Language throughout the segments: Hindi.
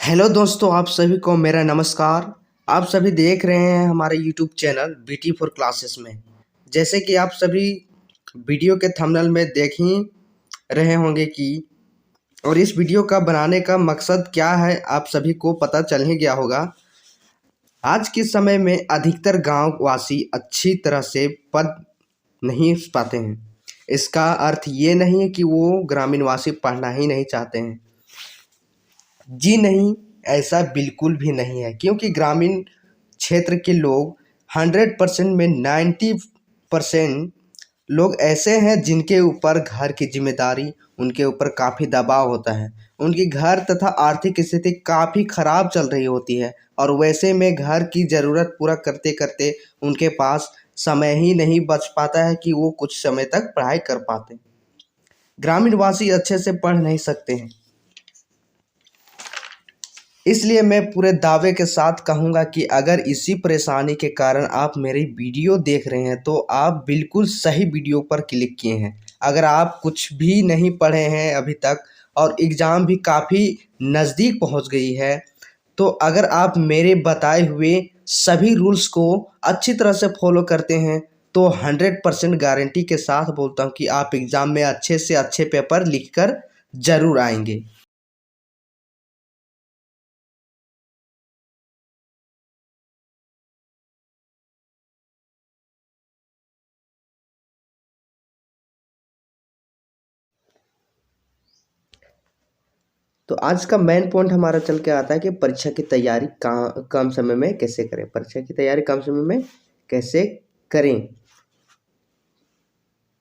हेलो दोस्तों, आप सभी को मेरा नमस्कार। आप सभी देख रहे हैं हमारे YouTube channel BT for classes में। जैसे कि आप सभी वीडियो के थंबनेल में देख ही रहे होंगे कि और इस वीडियो का बनाने का मकसद क्या है आप सभी को पता चल ही गया होगा। आज के समय में अधिकतर गांव वासी अच्छी तरह से पढ़ नहीं पाते हैं। इसका अर्थ ये नहीं है कि वो ग्रामीण वासी पढ़ना ही नहीं चाहते हैं। जी नहीं, ऐसा बिल्कुल भी नहीं है, क्योंकि ग्रामीण क्षेत्र के लोग 100% में 90% लोग ऐसे हैं जिनके ऊपर घर की जिम्मेदारी, उनके ऊपर काफ़ी दबाव होता है। उनकी घर तथा आर्थिक स्थिति काफ़ी ख़राब चल रही होती है और वैसे में घर की ज़रूरत पूरा करते करते उनके पास समय ही नहीं बच पाता है कि वो कुछ समय तक पढ़ाई कर पाते। ग्रामीणवासी अच्छे से पढ़ नहीं सकते हैं। इसलिए मैं पूरे दावे के साथ कहूँगा कि अगर इसी परेशानी के कारण आप मेरी वीडियो देख रहे हैं तो आप बिल्कुल सही वीडियो पर क्लिक किए हैं। अगर आप कुछ भी नहीं पढ़े हैं अभी तक और एग्ज़ाम भी काफ़ी नज़दीक पहुंच गई है, तो अगर आप मेरे बताए हुए सभी रूल्स को अच्छी तरह से फॉलो करते हैं तो 100% गारंटी के साथ बोलता हूँ कि आप एग्ज़ाम में अच्छे से अच्छे पेपर लिख कर ज़रूर आएंगे। तो आज का मेन पॉइंट हमारा चल के आता है कि परीक्षा की तैयारी कम समय में कैसे करें। परीक्षा की तैयारी कम समय में कैसे करें।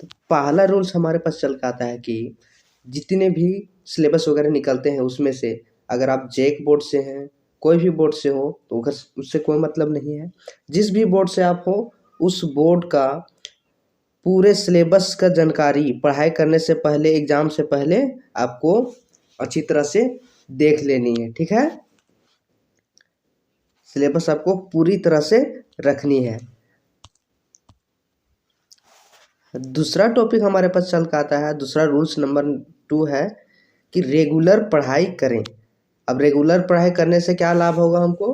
तो पहला रूल्स हमारे पास चल के आता है कि जितने भी सिलेबस वगैरह निकलते हैं उसमें से अगर आप जेक बोर्ड से हैं, कोई भी बोर्ड से हो तो अगर उससे कोई मतलब नहीं है, जिस भी बोर्ड से आप हो उस बोर्ड का पूरे सिलेबस का जानकारी पढ़ाई करने से पहले, एग्ज़ाम से पहले आपको अच्छी तरह से देख लेनी है। ठीक है, सिलेबस आपको पूरी तरह से रखनी है। दूसरा टॉपिक हमारे पास चल के आता है, दूसरा रूल्स नंबर 2 है कि रेगुलर पढ़ाई करें। अब रेगुलर पढ़ाई करने से क्या लाभ होगा हमको,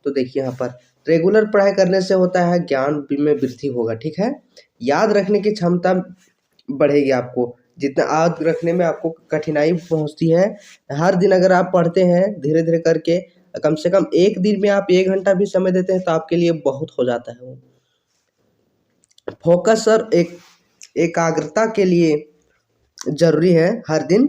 तो देखिए यहाँ पर रेगुलर पढ़ाई करने से होता है ज्ञान में वृद्धि होगा। ठीक है, याद रखने की क्षमता बढ़ेगी। आपको जितना याद रखने में आपको कठिनाई पहुंचती है, हर दिन अगर आप पढ़ते हैं धीरे धीरे करके, कम से कम एक दिन में आप 1 घंटा भी समय देते हैं तो आपके लिए बहुत हो जाता है। वो फोकस और एकाग्रता के लिए ज़रूरी है हर दिन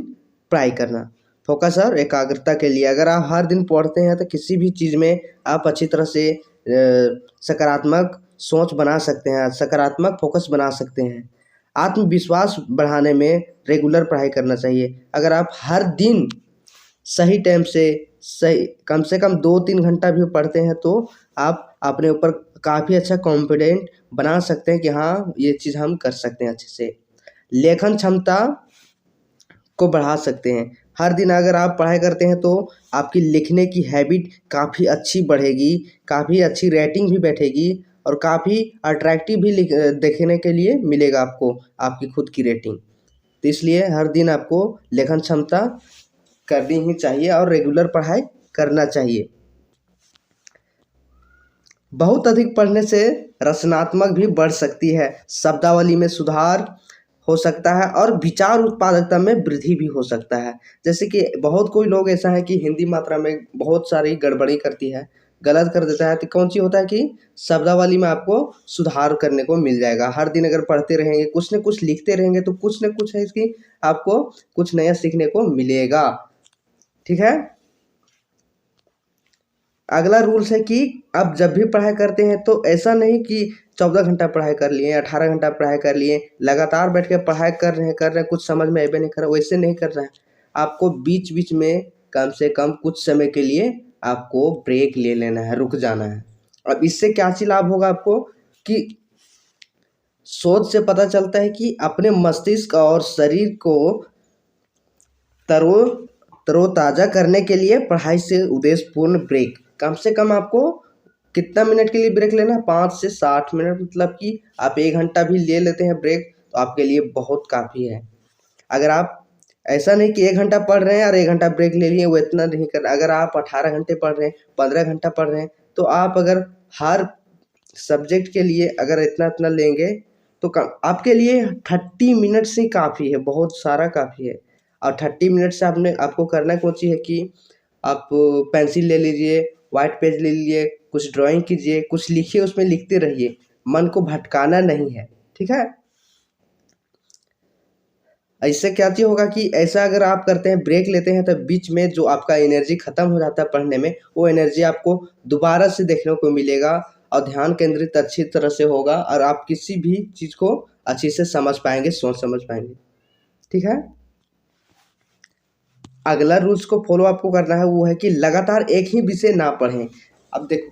पढ़ाई करना। फोकस और एकाग्रता के लिए अगर आप हर दिन पढ़ते हैं तो किसी भी चीज़ में आप अच्छी तरह से सकारात्मक सोच बना सकते हैं, सकारात्मक फोकस बना सकते हैं। आत्मविश्वास बढ़ाने में रेगुलर पढ़ाई करना चाहिए। अगर आप हर दिन सही टाइम से कम 2-3 घंटा भी पढ़ते हैं तो आप अपने ऊपर काफ़ी अच्छा कॉन्फिडेंट बना सकते हैं कि हाँ, ये चीज़ हम कर सकते हैं अच्छे से। लेखन क्षमता को बढ़ा सकते हैं। हर दिन अगर आप पढ़ाई करते हैं तो आपकी लिखने की हैबिट काफ़ी अच्छी बढ़ेगी, काफ़ी अच्छी राइटिंग भी बैठेगी और काफ़ी अट्रैक्टिव भी देखने के लिए मिलेगा आपको आपकी खुद की रेटिंग। तो इसलिए हर दिन आपको लेखन क्षमता करनी ही चाहिए और रेगुलर पढ़ाई करना चाहिए। बहुत अधिक पढ़ने से रचनात्मक भी बढ़ सकती है, शब्दावली में सुधार हो सकता है और विचार उत्पादकता में वृद्धि भी हो सकता है। जैसे कि बहुत कोई लोग ऐसा है कि हिंदी मात्रा में बहुत सारी गड़बड़ी करती है, गलत कर देता है, तो कौन सी होता है कि शब्दावली में आपको सुधार करने को मिल जाएगा। हर दिन अगर पढ़ते रहेंगे, कुछ न कुछ लिखते रहेंगे तो कुछ न कुछ है इसकी आपको कुछ नया सीखने को मिलेगा। ठीक है, अगला रूल्स है कि आप जब भी पढ़ाई करते हैं तो ऐसा नहीं कि 14 घंटा पढ़ाई कर लिए, 18 घंटा पढ़ाई कर लिए, लगातार बैठ के पढ़ाई कर रहे हैं, कुछ समझ में अबे नहीं कर रहा, वैसे नहीं करना है। आपको बीच बीच में कम से कम कुछ समय के लिए आपको ब्रेक ले लेना है, रुक जाना है। अब इससे क्या सी लाभ होगा आपको कि शोध से पता चलता है कि अपने मस्तिष्क और शरीर को तरो तरोताज़ा करने के लिए पढ़ाई से उद्देश्यपूर्ण ब्रेक कम से कम आपको कितना मिनट के लिए ब्रेक लेना है, 5 से 60 मिनट। मतलब कि आप 1 घंटा भी ले लेते हैं ब्रेक तो आपके लिए बहुत काफ़ी है। अगर आप ऐसा नहीं कि 1 घंटा पढ़ रहे हैं और 1 घंटा ब्रेक ले लिए, वो इतना नहीं करना। अगर आप 18 घंटे पढ़ रहे हैं, 15 घंटा पढ़ रहे हैं, तो आप अगर हर सब्जेक्ट के लिए अगर इतना-इतना लेंगे तो कम आपके लिए 30 मिनट्स ही काफ़ी है, बहुत सारा काफ़ी है। और 30 मिनट से आपको करना कौन सी है कि आप पेंसिल ले लीजिए, व्हाइट पेज ले लीजिए, कुछ ड्राइंग कीजिए, कुछ लिखिए, उसमें लिखते रहिए, मन को भटकाना नहीं है, ठीक है? इससे क्या चीज़ होगा कि ऐसा अगर आप करते हैं, ब्रेक लेते हैं, तो बीच में जो आपका एनर्जी ख़त्म हो जाता है पढ़ने में, वो एनर्जी आपको दोबारा से देखने को मिलेगा और ध्यान केंद्रित अच्छी तरह से होगा और आप किसी भी चीज़ को अच्छे से समझ पाएँगे, सोच समझ पाएँगे, ठीक है? अगला रूल्स को फॉलो आपको करना है, वो है कि लगातार एक ही विषय ना पढ़ें। अब देखो,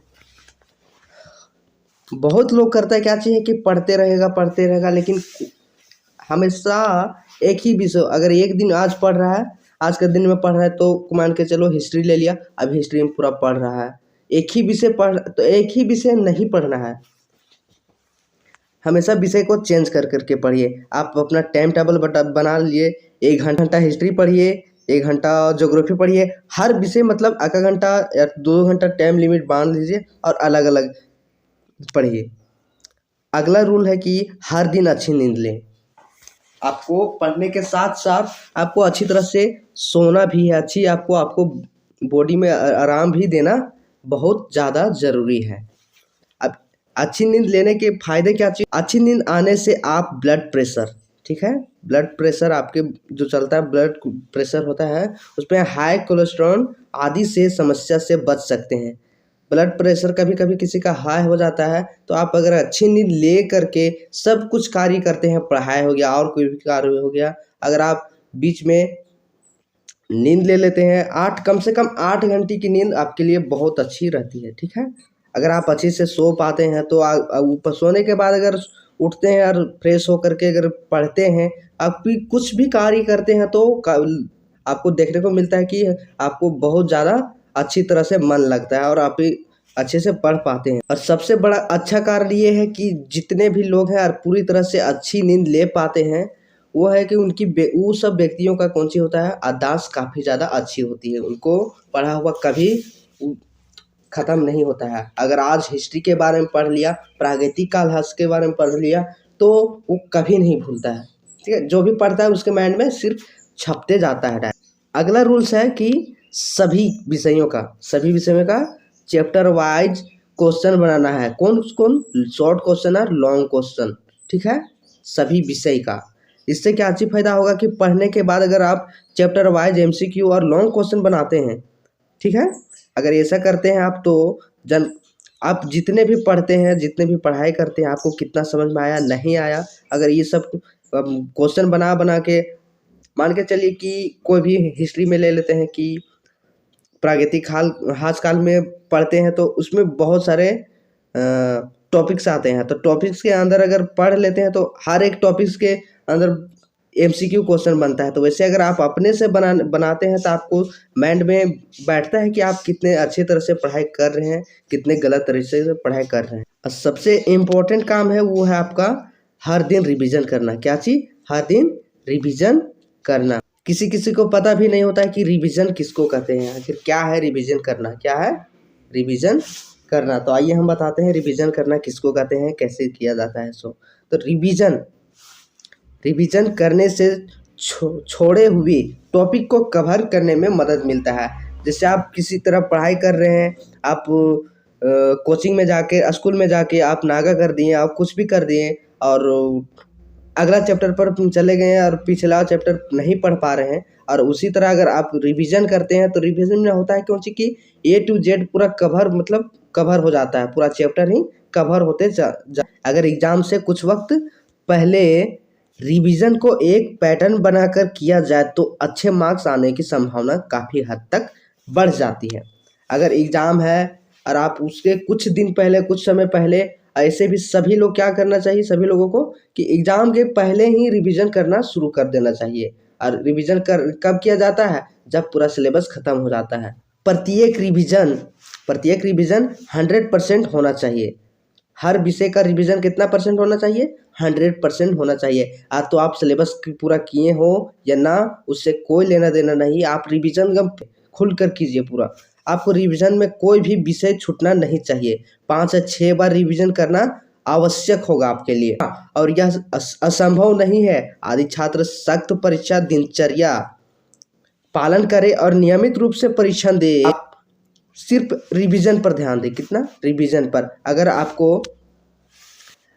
बहुत लोग करता है क्या चाहिए कि पढ़ते रहेगा, लेकिन हमेशा एक ही विषय, अगर एक दिन आज पढ़ रहा है, आज के दिन में पढ़ रहा है, तो मान के चलो हिस्ट्री ले लिया, अब हिस्ट्री में पूरा पढ़ रहा है। एक ही विषय तो एक ही विषय नहीं पढ़ना है, हमेशा विषय को चेंज कर के पढ़िए। आप अपना टाइम टेबल बना लिए, 1 घंटा हिस्ट्री पढ़िए, 1 घंटा ज्योग्राफी पढ़िए, हर विषय मतलब आधा घंटा या 2 घंटा टाइम लिमिट बांध लीजिए और अलग-अलग पढ़िए। अगला रूल है कि हर दिन अच्छी नींद लें। आपको पढ़ने के साथ-साथ आपको अच्छी तरह से सोना भी है, आपको बॉडी में आराम भी देना बहुत ज़्यादा ज़रूरी है। अब अच्छी नींद लेने के फ़ायदे क्या चाहिए? अच्छी नींद आने से आप ब्लड प्रेशर, ठीक है? ब्लड प्रेशर आपके जो चलता है, ब्लड प्रेशर होता है, उसमें हाई कोलेस्ट्रॉल आदि से समस्या से बच सकते हैं। ब्लड प्रेशर कभी-कभी किसी का हाई हो जाता है, तो आप अगर अच्छी नींद ले करके सब कुछ कार्य करते हैं, पढ़ाई हो गया और कोई भी कार्य हो गया, अगर आप बीच में नींद ले लेते हैं, कम से कम 8 घंटे की नींद आपके लिए बहुत अच्छी रहती है, ठीक है? अगर आप अच्छे से सो पाते हैं तो ऊपर सोने के बाद अगर उठते हैं और फ्रेश होकर के अगर पढ़ते हैं, आप भी कुछ भी कार्य करते हैं, तो आपको देखने को मिलता है कि आपको बहुत ज़्यादा अच्छी तरह से मन लगता है और आप भी अच्छे से पढ़ पाते हैं। और सबसे बड़ा अच्छा कारण ये है कि जितने भी लोग हैं और पूरी तरह से अच्छी नींद ले पाते हैं, वो है कि वो सब व्यक्तियों का कौन सी होता है, याददाश्त काफ़ी ज़्यादा अच्छी होती है, उनको पढ़ा हुआ कभी ख़त्म नहीं होता है। अगर आज हिस्ट्री के बारे में पढ़ लिया, प्रागैतिक काल के बारे में पढ़ लिया, तो वो कभी नहीं भूलता है, ठीक है? जो भी पढ़ता है उसके माइंड में सिर्फ छपते जाता है। अगला रूल्स है कि सभी विषयों का चैप्टर वाइज क्वेश्चन बनाना है। कौन शॉर्ट क्वेश्चन और लॉन्ग क्वेश्चन, ठीक है? सभी विषय का। इससे क्या अच्छी फ़ायदा होगा कि पढ़ने के बाद अगर आप चैप्टर वाइज एमसीक्यू और लॉन्ग क्वेश्चन बनाते हैं, ठीक है? अगर ऐसा करते हैं आप, तो आप जितने भी पढ़ते हैं, जितने भी पढ़ाई करते हैं, आपको कितना समझ में आया, नहीं आया, अगर ये सब क्वेश्चन बना के, मान के चलिए कि कोई भी हिस्ट्री में ले लेते हैं कि प्रागैतिक काल में पढ़ते हैं, तो उसमें बहुत सारे टॉपिक्स आते हैं, तो टॉपिक्स के अंदर अगर पढ़ लेते हैं, तो हर एक टॉपिक्स के अंदर एमसीक्यू क्वेश्चन बनता है। तो वैसे अगर आप अपने से बनाते हैं, तो आपको माइंड में बैठता है कि आप कितने अच्छी तरह से पढ़ाई कर रहे हैं, कितने गलत तरीके से पढ़ाई कर रहे हैं। और सबसे इम्पोर्टेंट काम है वो है आपका हर दिन रिवीजन करना। क्या चीज़? हर दिन रिवीजन करना। किसी को पता भी नहीं होता है कि रिवीजन किसको कहते हैं, आखिर क्या है रिवीजन करना, क्या है रिवीजन करना। तो आइए हम बताते हैं रिवीजन करना किसको कहते हैं, कैसे किया जाता है। तो रिवीजन करने से छोड़े हुए टॉपिक को कवर करने में मदद मिलता है। जैसे आप किसी तरह पढ़ाई कर रहे हैं, आप कोचिंग में जाके, स्कूल में जाके आप नागा कर दिए, आप कुछ भी कर दिए और अगला चैप्टर पर चले गए हैं और पिछला चैप्टर नहीं पढ़ पा रहे हैं, और उसी तरह अगर आप रिवीजन करते हैं, तो रिवीजन में होता है कौन सी कि A to Z पूरा कवर हो जाता है, पूरा चैप्टर ही कवर होते अगर एग्जाम से कुछ वक्त पहले रिवीजन को एक पैटर्न बनाकर किया जाए, तो अच्छे मार्क्स आने की संभावना काफ़ी हद तक बढ़ जाती है। अगर एग्ज़ाम है और आप उसके कुछ दिन पहले, कुछ समय पहले, ऐसे भी सभी लोग क्या करना चाहिए, सभी लोगों को कि एग्ज़ाम के पहले ही रिवीजन करना शुरू कर देना चाहिए। और रिवीजन कब किया जाता है? जब पूरा सिलेबस ख़त्म हो जाता है। प्रत्येक रिवीजन 100% होना चाहिए। हर विषय का रिवीजन कितना % होना चाहिए? 100% होना चाहिए। तो आप सिलेबस पूरा किए हो या ना, उससे कोई लेना देना नहीं। आप रिवीजन कम खुल कर कीजिए पूरा। आपको रिवीजन में कोई भी विषय छूटना नहीं चाहिए। 5 से 6 बार रिवीजन करना आवश्यक होगा आपके लिए, और यह असंभव नहीं है। आदि छात्र सख्त परीक्षा दिनचर्या पालन करें और नियमित रूप से परीक्षण दे। आप सिर्फ रिवीजन पर ध्यान दें। कितना? रिवीजन पर।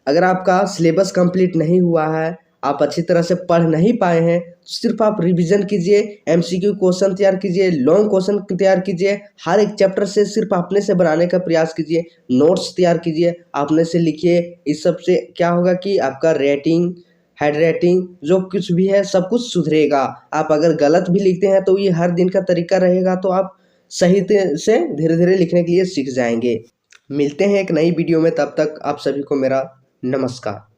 अगर आपका सिलेबस कंप्लीट नहीं हुआ है, आप अच्छी तरह से पढ़ नहीं पाए हैं, तो सिर्फ आप रिवीजन कीजिए, एमसीक्यू क्वेश्चन तैयार कीजिए, लॉन्ग क्वेश्चन तैयार कीजिए, हर एक चैप्टर से सिर्फ अपने से बनाने का प्रयास कीजिए, नोट्स तैयार कीजिए, अपने से लिखिए। इस सब से क्या होगा कि आपका रेटिंग, हेड रेटिंग, जो कुछ भी है सब कुछ सुधरेगा। आप अगर गलत भी लिखते हैं तो ये हर दिन का तरीका रहेगा, तो आप सही से धीरे धीरे लिखने के लिए सीख जाएंगे। मिलते हैं एक नई वीडियो में, तब तक आप सभी को मेरा नमस्कार।